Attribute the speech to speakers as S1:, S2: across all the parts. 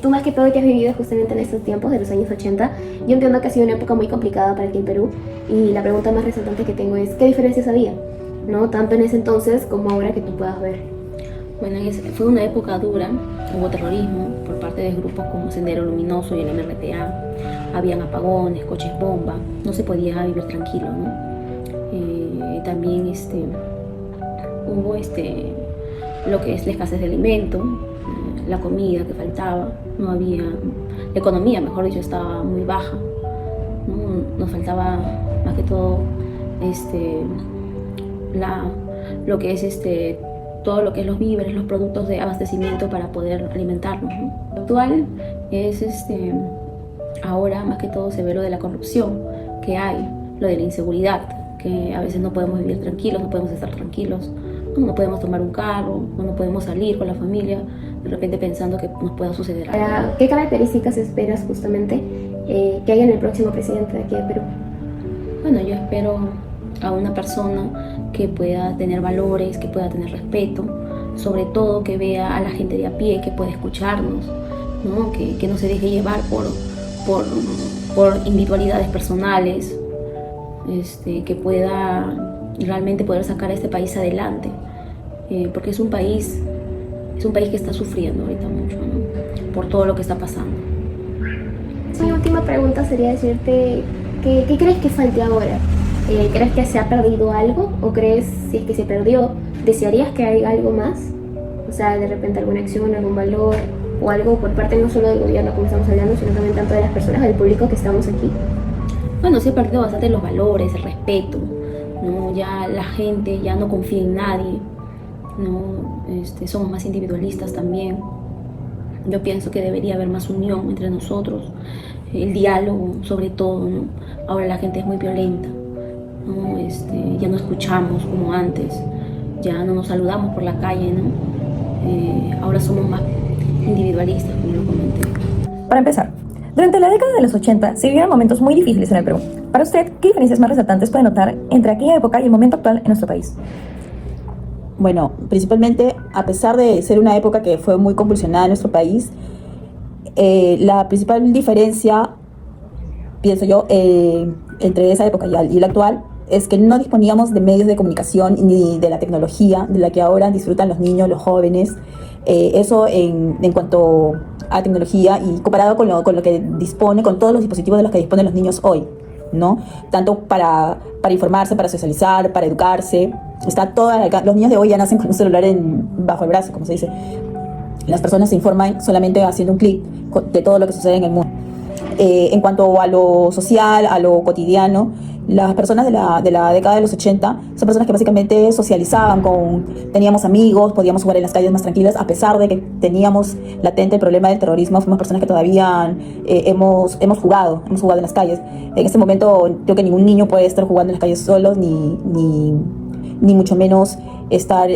S1: Tú más que todo que has vivido justamente en estos tiempos de los años 80, yo entiendo que ha sido una época muy complicada para aquí en Perú y la pregunta más resaltante que tengo es ¿qué diferencias había? ¿No? Tanto en ese entonces como ahora que tú puedas ver.
S2: Bueno, fue una época dura, hubo terrorismo por parte de grupos como Sendero Luminoso y el MRTA, habían apagones, coches bomba, no se podía vivir tranquilo, ¿no? También hubo lo que es la escasez de alimento, la comida que faltaba, no había, la economía, mejor dicho, estaba muy baja, ¿no? Nos faltaba más que todo lo que es todo lo que es los víveres, los productos de abastecimiento para poder alimentarnos, ¿no? Lo actual es ahora más que todo se ve lo de la corrupción que hay, lo de la inseguridad, que a veces no podemos vivir tranquilos, no podemos estar tranquilos, no podemos tomar un carro, no podemos salir con la familia, de repente pensando que nos pueda suceder algo.
S1: ¿Qué características esperas justamente que haya en el próximo presidente de aquí de Perú?
S2: Bueno, yo espero a una persona que pueda tener valores, que pueda tener respeto, sobre todo que vea a la gente de a pie, que pueda escucharnos, ¿no? Que no se deje llevar por individualidades personales, que pueda realmente poder sacar a este país adelante, porque es un país que está sufriendo ahorita mucho, ¿no? Por todo lo que está pasando.
S1: Mi última pregunta sería decirte, ¿qué crees que falte ahora? ¿Crees que se ha perdido algo? ¿O crees, si es que se perdió, desearías que haya algo más? O sea, de repente alguna acción, algún valor o algo por parte no solo del gobierno, como estamos hablando, sino también tanto de las personas, del público que estamos aquí.
S2: Bueno, se ha perdido bastante los valores, el respeto, ¿no? Ya la gente ya no confía en nadie, ¿no? Somos más individualistas también. Yo pienso que debería haber más unión entre nosotros, el diálogo sobre todo, ¿no? Ahora la gente es muy violenta, ¿no? Ya no escuchamos como antes, ya no nos saludamos por la calle, ¿no? Ahora somos más individualistas, como lo comenté.
S3: Para empezar, durante la década de los 80 se vivieron momentos muy difíciles en el Perú. Para usted, ¿qué diferencias más resaltantes puede notar entre aquella época y el momento actual en nuestro país?
S4: Bueno, principalmente, a pesar de ser una época que fue muy convulsionada en nuestro país, la principal diferencia, pienso yo, entre esa época y la actual, es que no disponíamos de medios de comunicación ni de la tecnología de la que ahora disfrutan los niños, los jóvenes. Eso en cuanto a tecnología y comparado con lo que dispone, con todos los dispositivos de los que disponen los niños hoy, ¿no? Tanto para informarse, para socializar, para educarse. Los niños de hoy ya nacen con un celular bajo el brazo, como se dice. Las personas se informan solamente haciendo un clic de todo lo que sucede en el mundo. En cuanto a lo social, a lo cotidiano, las personas de la década de los 80 son personas que básicamente socializaban, teníamos amigos, podíamos jugar en las calles más tranquilas, a pesar de que teníamos latente el problema del terrorismo. Fuimos personas que todavía hemos jugado en las calles. En este momento creo que ningún niño puede estar jugando en las calles solos, ni mucho menos estar,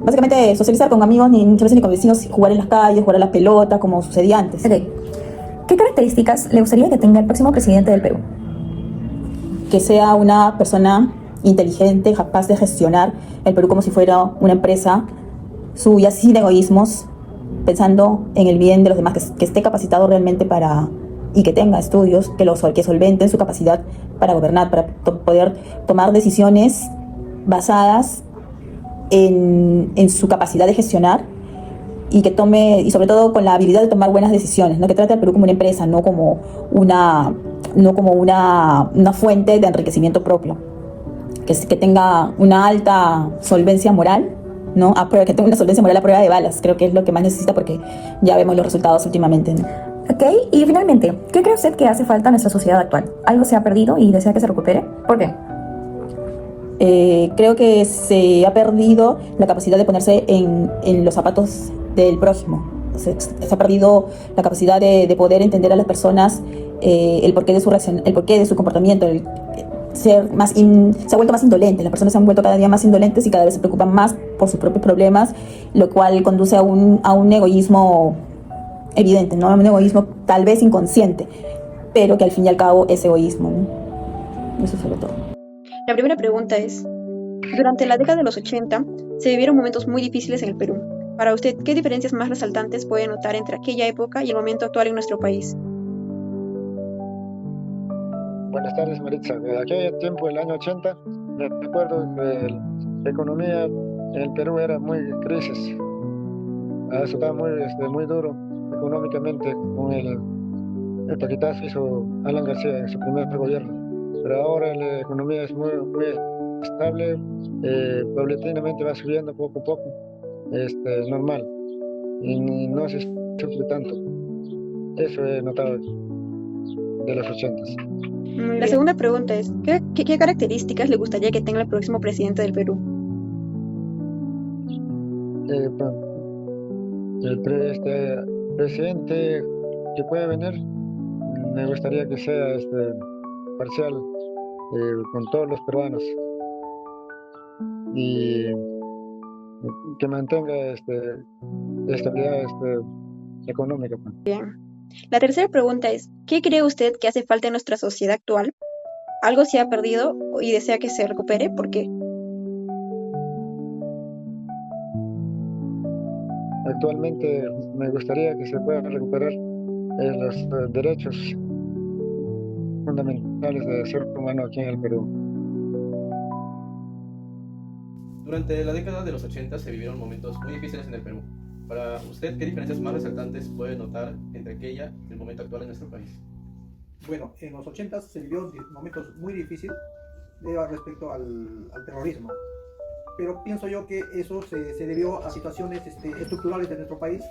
S4: básicamente socializar con amigos, ni muchas veces ni con vecinos, jugar en las calles, jugar a la pelota, como sucedía antes.
S3: Okay. ¿Qué características le gustaría que tenga el próximo presidente del Perú?
S4: Que sea una persona inteligente, capaz de gestionar el Perú como si fuera una empresa suya, sin egoísmos, pensando en el bien de los demás, que esté capacitado realmente y que tenga estudios que solventen su capacidad para gobernar, para poder tomar decisiones basadas en su capacidad de gestionar y sobre todo con la habilidad de tomar buenas decisiones, ¿no? Que trate al Perú como una empresa, no como una fuente de enriquecimiento propio, que tenga una alta solvencia moral, ¿no? Que tenga una solvencia moral a prueba de balas. Creo que es lo que más necesita, porque ya vemos los resultados últimamente, ¿no?
S3: Ok, y finalmente, ¿qué cree usted que hace falta en nuestra sociedad actual? ¿Algo se ha perdido y desea que se recupere? ¿Por qué?
S4: Creo que se ha perdido la capacidad de ponerse en los zapatos del prójimo. Se ha perdido la capacidad de poder entender a las personas, el porqué de su comportamiento. Se ha vuelto más indolente. Las personas se han vuelto cada día más indolentes y cada vez se preocupan más por sus propios problemas, lo cual conduce a un egoísmo evidente, ¿no? Un egoísmo tal vez inconsciente, pero que al fin y al cabo es egoísmo, ¿no? Eso sobre todo.
S5: La primera pregunta es, durante la década de los 80 se vivieron momentos muy difíciles en el Perú. Para usted, ¿qué diferencias más resaltantes puede notar entre aquella época y el momento actual en nuestro país?
S6: Buenas tardes, Maritza. De aquel tiempo, el año 80, me recuerdo que la economía en el Perú era muy crisis. Eso estaba muy duro económicamente con el paquetazo que hizo Alan García en su primer gobierno. Pero ahora la economía es muy estable, paulatinamente va subiendo poco a poco, normal, y no se sufre tanto. Eso he notado de los 80s.
S5: La segunda pregunta es, ¿qué características le gustaría que tenga el próximo presidente del Perú?
S6: Presidente que puede venir, me gustaría que sea parcial, con todos los peruanos, y que mantenga estabilidad económica.
S5: Bien. La tercera pregunta es, ¿qué cree usted que hace falta en nuestra sociedad actual? ¿Algo se ha perdido y desea que se recupere? ¿Por qué?
S6: Actualmente me gustaría que se puedan recuperar los derechos fundamentales del ser humano aquí en el Perú.
S7: Durante la década de los 80 se vivieron momentos muy difíciles en el Perú. Para usted, ¿qué diferencias más resaltantes puede notar entre aquella y el momento actual en nuestro país?
S8: Bueno, en los 80 se vivió momentos muy difíciles respecto al terrorismo, pero pienso yo que eso se debió a situaciones estructurales de nuestro país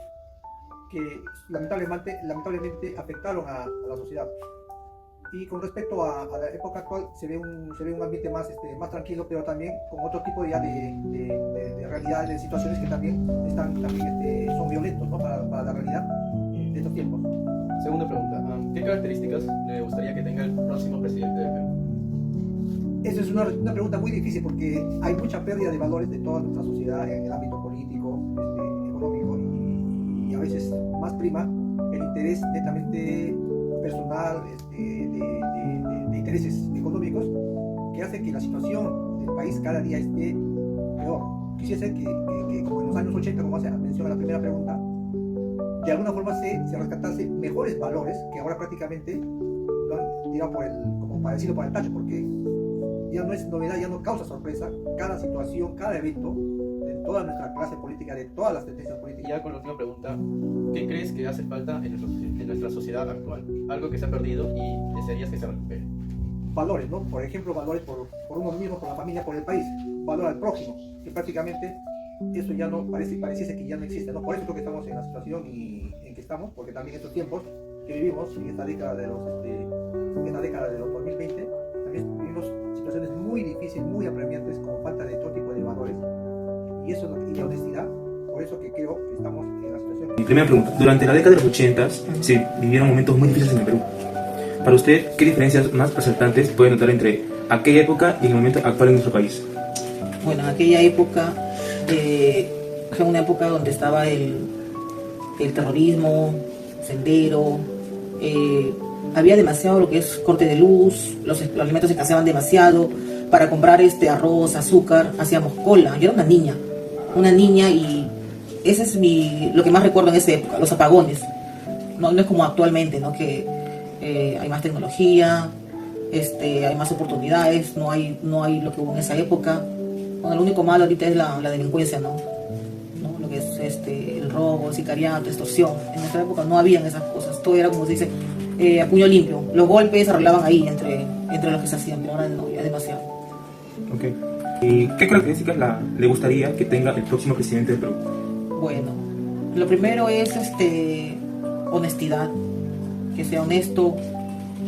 S8: que lamentablemente afectaron a la sociedad. Y con respecto a la época actual se ve un ambiente más tranquilo, pero también con otro tipo ya de realidades, de situaciones que también son violentos, ¿no? para la realidad de estos tiempos.
S7: Segunda pregunta, ¿qué características le gustaría que tenga el próximo presidente del Perú?
S8: Esa es una pregunta muy difícil porque hay mucha pérdida de valores de toda nuestra sociedad en el ámbito político, económico, y a veces más prima el interés netamente personal, de intereses económicos, que hace que la situación del país cada día esté peor. Quisiese que como en los años 80, como hace mención a la primera pregunta, de alguna forma se rescatase mejores valores que ahora prácticamente lo han tirado como para decirlo por el tacho, porque ya no es novedad, ya no causa sorpresa cada situación, cada evento de toda nuestra clase política, de todas las tendencias
S7: Y
S8: políticas.
S7: ya con la última pregunta, ¿qué crees que hace falta en nuestra sociedad actual? Algo que se ha perdido y desearías que se recupere.
S8: Valores, ¿no? Por ejemplo, valores por uno mismo, por la familia, por el país. Valor al prójimo, que prácticamente eso ya no pareciese que ya no existe, ¿no? Por eso creo que estamos en la situación en que estamos, porque también estos tiempos que vivimos en esta década de los 2020, también vivimos situaciones muy difíciles, muy apremiantes, con falta de todo tipo de valores, y eso y de honestidad. Por eso que creo que estamos en la situación.
S9: Mi primera pregunta, durante la década de los 80 se vivieron momentos muy difíciles en el Perú. Para usted, ¿qué diferencias más resaltantes puede notar entre aquella época y el momento actual en nuestro país?
S10: Bueno, en aquella época fue una época donde estaba el terrorismo, sendero, había demasiado lo que es corte de luz, los alimentos se escaseaban demasiado. Para comprar arroz, azúcar, hacíamos cola. Yo era una niña, y ese es lo que más recuerdo en esa época, los apagones. No es como actualmente, ¿no? Que hay más tecnología, hay más oportunidades, no hay lo que hubo en esa época. Bueno, lo único malo ahorita es la delincuencia, ¿no? Lo que es el robo, el sicariato, extorsión. En nuestra época no habían esas cosas, todo era como se dice, a puño limpio. Los golpes se arreglaban ahí entre los que se hacían, pero ahora no, ya demasiado.
S9: Okay. ¿Y qué características le gustaría que tenga el próximo presidente del Perú?
S10: Bueno, lo primero es honestidad, que sea honesto,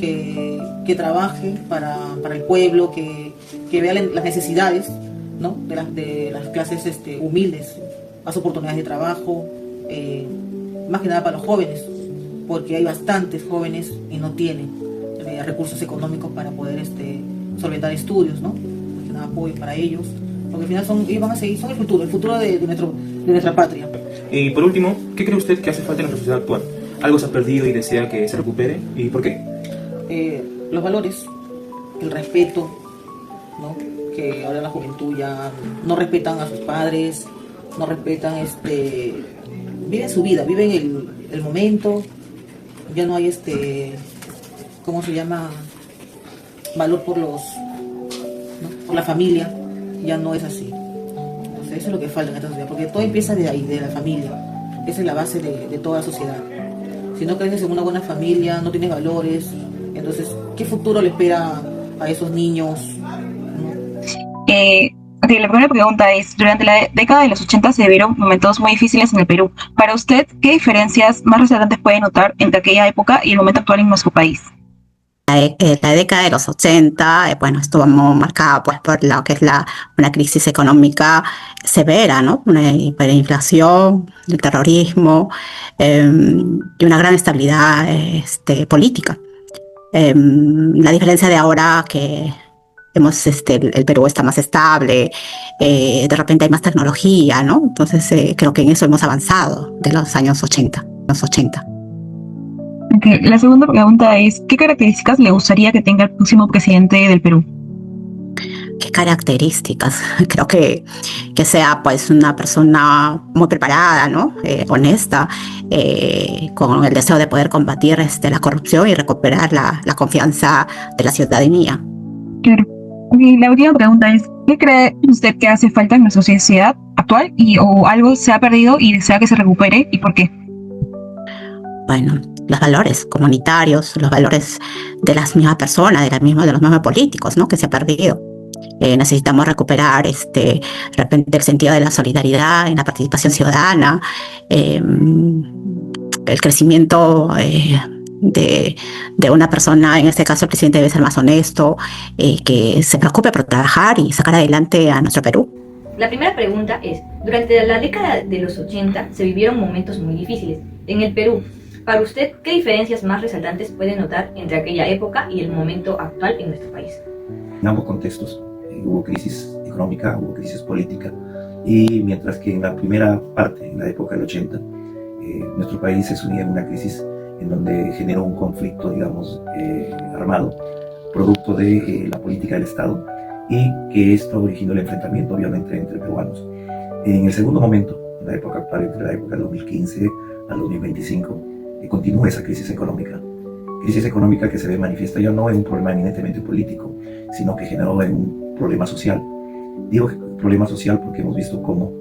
S10: que trabaje para el pueblo, que vea las necesidades, ¿no? de las clases humildes, más oportunidades de trabajo, más que nada para los jóvenes, porque hay bastantes jóvenes y no tienen recursos económicos para poder solventar estudios, ¿no? Más que nada apoyo para ellos, porque al final ellos van a seguir, son el futuro de nuestra patria.
S9: Y por último, ¿qué cree usted que hace falta en nuestra sociedad actual? ¿Algo se ha perdido y desea que se recupere? ¿Y por qué?
S10: Los valores, el respeto, ¿no? Que ahora la juventud ya no respetan a sus padres, no respetan, viven su vida, viven el momento, ya no hay ¿cómo se llama? Valor por ¿no? por la familia, ya no es así. Entonces, eso es lo que falta en esta sociedad, porque todo empieza de ahí, de la familia. Esa es la base de toda la sociedad. Si no creces en una buena familia, no tienes valores, entonces, ¿qué futuro le espera a esos niños?
S11: Ok, la primera pregunta es, durante la década de los 80 se vivieron momentos muy difíciles en el Perú. Para usted, ¿qué diferencias más resaltantes puede notar entre aquella época y el momento actual en nuestro país?
S12: La década de los 80, bueno, estuvo marcada pues por lo que es una crisis económica severa, ¿no? Una hiperinflación, el terrorismo y una gran estabilidad política. La diferencia de ahora que el Perú está más estable, de repente hay más tecnología, ¿no? Entonces creo que en eso hemos avanzado de los años 80.
S11: Okay. La segunda pregunta es, ¿qué características le gustaría que tenga el próximo presidente del Perú?
S12: ¿Qué características? Creo que sea pues una persona muy preparada, ¿no? Honesta, con el deseo de poder combatir la corrupción y recuperar la confianza de la ciudadanía.
S11: Claro. Y la última pregunta es, ¿qué cree usted que hace falta en nuestra sociedad actual o algo se ha perdido y desea que se recupere y por qué?
S12: Bueno, los valores comunitarios, los valores de las mismas personas, de los mismos políticos, ¿no? Que se ha perdido. Necesitamos recuperar de repente el sentido de la solidaridad en la participación ciudadana, el crecimiento de una persona, en este caso el presidente debe ser más honesto, que se preocupe por trabajar y sacar adelante a nuestro Perú.
S2: La primera pregunta es, durante la década de los 80 se vivieron momentos muy difíciles en el Perú. Para usted, ¿qué diferencias más resaltantes puede notar entre aquella época y el momento actual en nuestro país?
S13: En ambos contextos hubo crisis económica, hubo crisis política, y mientras que en la primera parte, en la época del 80, nuestro país se sumía en una crisis en donde generó un conflicto, digamos, armado, producto de la política del Estado, y que esto originó el enfrentamiento, obviamente, entre peruanos. En el segundo momento, en la época actual, entre la época del 2015 al 2025, continúa esa crisis económica que se ve manifiesta ya no en un problema eminentemente político, sino que generó en un problema social. Digo problema social porque hemos visto cómo,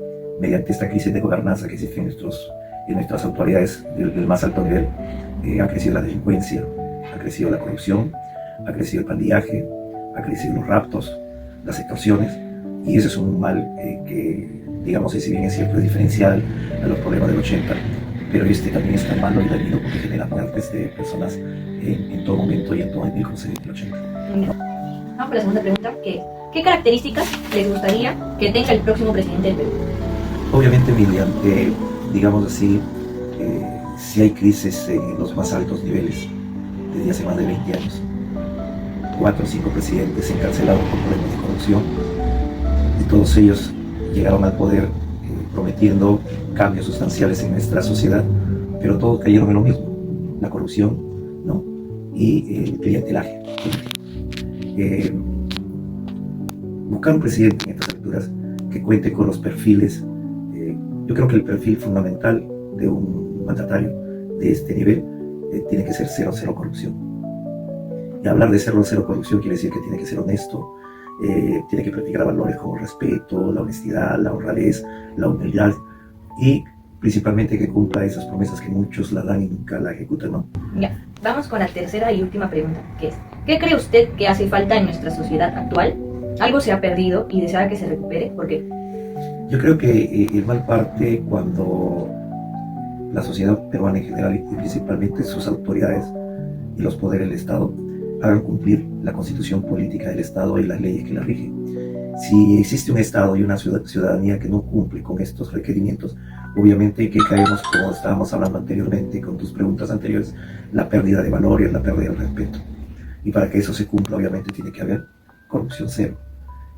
S13: mediante esta crisis de gobernanza que existe en nuestras autoridades del más alto nivel, ha crecido la delincuencia, ha crecido la corrupción, ha crecido el pandillaje, ha crecido los raptos, las extorsiones, y ese es un mal que, digamos, si bien es cierto, es diferencial a los problemas del 80, pero también es tan malo y dañino porque genera muertes de personas en todo momento y en todo el contexto del 80.
S2: Vamos por la segunda pregunta, ¿qué características les gustaría que tenga el próximo presidente del Perú?
S13: Obviamente mediante, digamos así, si hay crisis en los más altos niveles desde hace más de 20 años. 4 o 5 presidentes encarcelados por problemas de corrupción, y todos ellos llegaron al poder prometiendo cambios sustanciales en nuestra sociedad, pero todos cayeron en lo mismo, la corrupción, ¿no? Y el clientelaje. Buscar un presidente en estas alturas que cuente con los perfiles, yo creo que el perfil fundamental de un mandatario de este nivel tiene que ser cero corrupción. Y hablar de cero corrupción quiere decir que tiene que ser honesto, tiene que practicar valores como el respeto, la honestidad, la honradez, la humildad, y principalmente que cumpla esas promesas que muchos la dan y nunca la ejecutan, ¿no?
S2: Ya, vamos con la tercera y última pregunta, que es, ¿qué cree usted que hace falta en nuestra sociedad actual? ¿Algo se ha perdido y desea que se recupere? ¿Por qué?
S13: Yo creo que el mal parte cuando la sociedad peruana en general y principalmente sus autoridades y los poderes del Estado hagan cumplir la constitución política del Estado y las leyes que la rigen. Si existe un Estado y una ciudadanía que no cumple con estos requerimientos, obviamente que caemos, como estábamos hablando anteriormente con tus preguntas anteriores, la pérdida de valores, la pérdida del respeto. Y para que eso se cumpla, obviamente tiene que haber corrupción cero.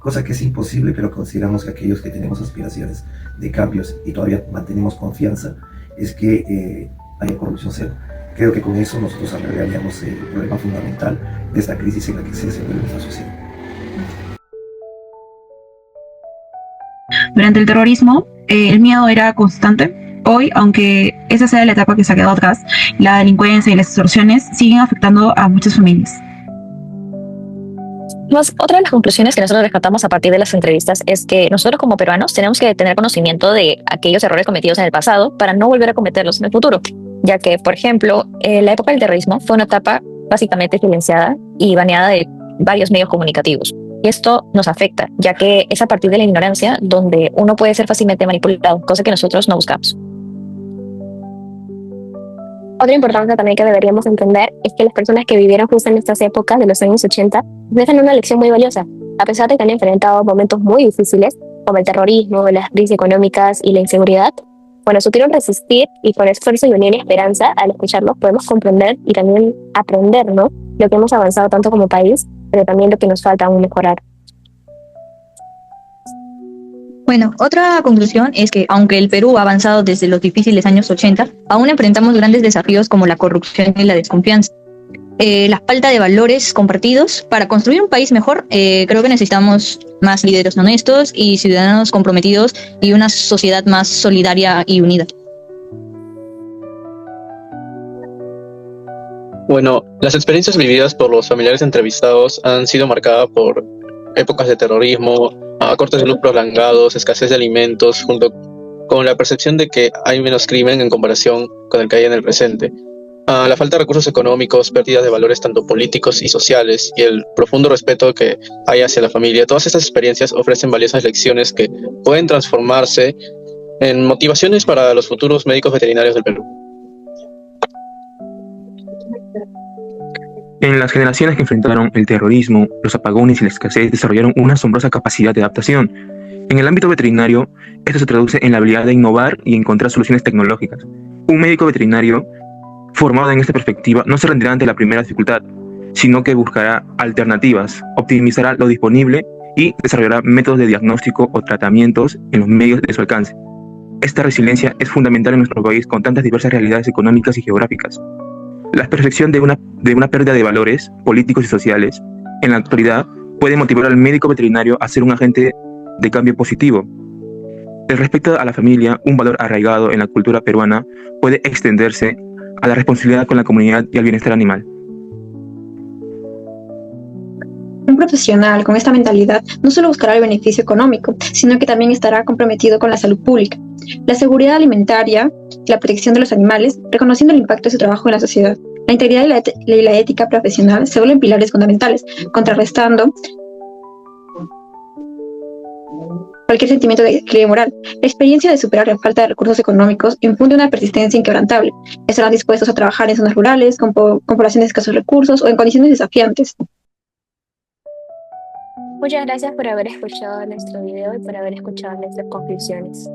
S13: Cosa que es imposible, pero consideramos que aquellos que tenemos aspiraciones de cambios y todavía mantenemos confianza, es que haya corrupción cero. Creo que con eso nosotros arreglaríamos el problema fundamental de esta crisis en la que se desenvuelve nuestra sociedad.
S11: Durante el terrorismo, el miedo era constante. Hoy, aunque esa sea la etapa que se ha quedado atrás, la delincuencia y las extorsiones siguen afectando a muchas familias.
S14: Otra de las conclusiones que nosotros rescatamos a partir de las entrevistas es que nosotros como peruanos tenemos que tener conocimiento de aquellos errores cometidos en el pasado para no volver a cometerlos en el futuro, ya que, por ejemplo, la época del terrorismo fue una etapa básicamente silenciada y baneada de varios medios comunicativos. Y esto nos afecta, ya que es a partir de la ignorancia donde uno puede ser fácilmente manipulado, cosa que nosotros no buscamos.
S1: Otra importancia también que deberíamos entender es que las personas que vivieron justo en estas épocas de los años 80 dejan una lección muy valiosa, a pesar de que han enfrentado momentos muy difíciles, como el terrorismo, las crisis económicas y la inseguridad. Bueno, supieron resistir y con esfuerzo y unión y esperanza, al escucharlos podemos comprender y también aprender, ¿no?, lo que hemos avanzado tanto como país, pero también lo que nos falta aún mejorar.
S11: Bueno, otra conclusión es que aunque el Perú ha avanzado desde los difíciles años 80, aún enfrentamos grandes desafíos como la corrupción y la desconfianza. La falta de valores compartidos. Para construir un país mejor, creo que necesitamos más líderes honestos y ciudadanos comprometidos y una sociedad más solidaria y unida.
S15: Bueno, las experiencias vividas por los familiares entrevistados han sido marcadas por épocas de terrorismo, cortes de luz prolongados, escasez de alimentos, junto con la percepción de que hay menos crimen en comparación con el que hay en el presente. La falta de recursos económicos, pérdidas de valores tanto políticos y sociales, y el profundo respeto que hay hacia la familia. Todas estas experiencias ofrecen valiosas lecciones que pueden transformarse en motivaciones para los futuros médicos veterinarios del Perú.
S9: En las generaciones que enfrentaron el terrorismo, los apagones y la escasez desarrollaron una asombrosa capacidad de adaptación. En el ámbito veterinario, esto se traduce en la habilidad de innovar y encontrar soluciones tecnológicas. Un médico veterinario formado en esta perspectiva no se rendirá ante la primera dificultad, sino que buscará alternativas, optimizará lo disponible y desarrollará métodos de diagnóstico o tratamientos en los medios de su alcance. Esta resiliencia es fundamental en nuestro país con tantas diversas realidades económicas y geográficas. La percepción de una pérdida de valores políticos y sociales en la actualidad puede motivar al médico veterinario a ser un agente de cambio positivo. El respeto a la familia, un valor arraigado en la cultura peruana, puede extenderse a la responsabilidad con la comunidad y al bienestar animal.
S5: Un profesional con esta mentalidad no solo buscará el beneficio económico, sino que también estará comprometido con la salud pública, la seguridad alimentaria y la protección de los animales, reconociendo el impacto de su trabajo en la sociedad. La integridad y la ética profesional se vuelven pilares fundamentales, contrarrestando cualquier sentimiento de declive moral. La experiencia de superar la falta de recursos económicos infunde una persistencia inquebrantable. Estarán dispuestos a trabajar en zonas rurales, con poblaciones de escasos recursos o en condiciones desafiantes.
S1: Muchas gracias por haber escuchado nuestro video y por haber escuchado nuestras conclusiones.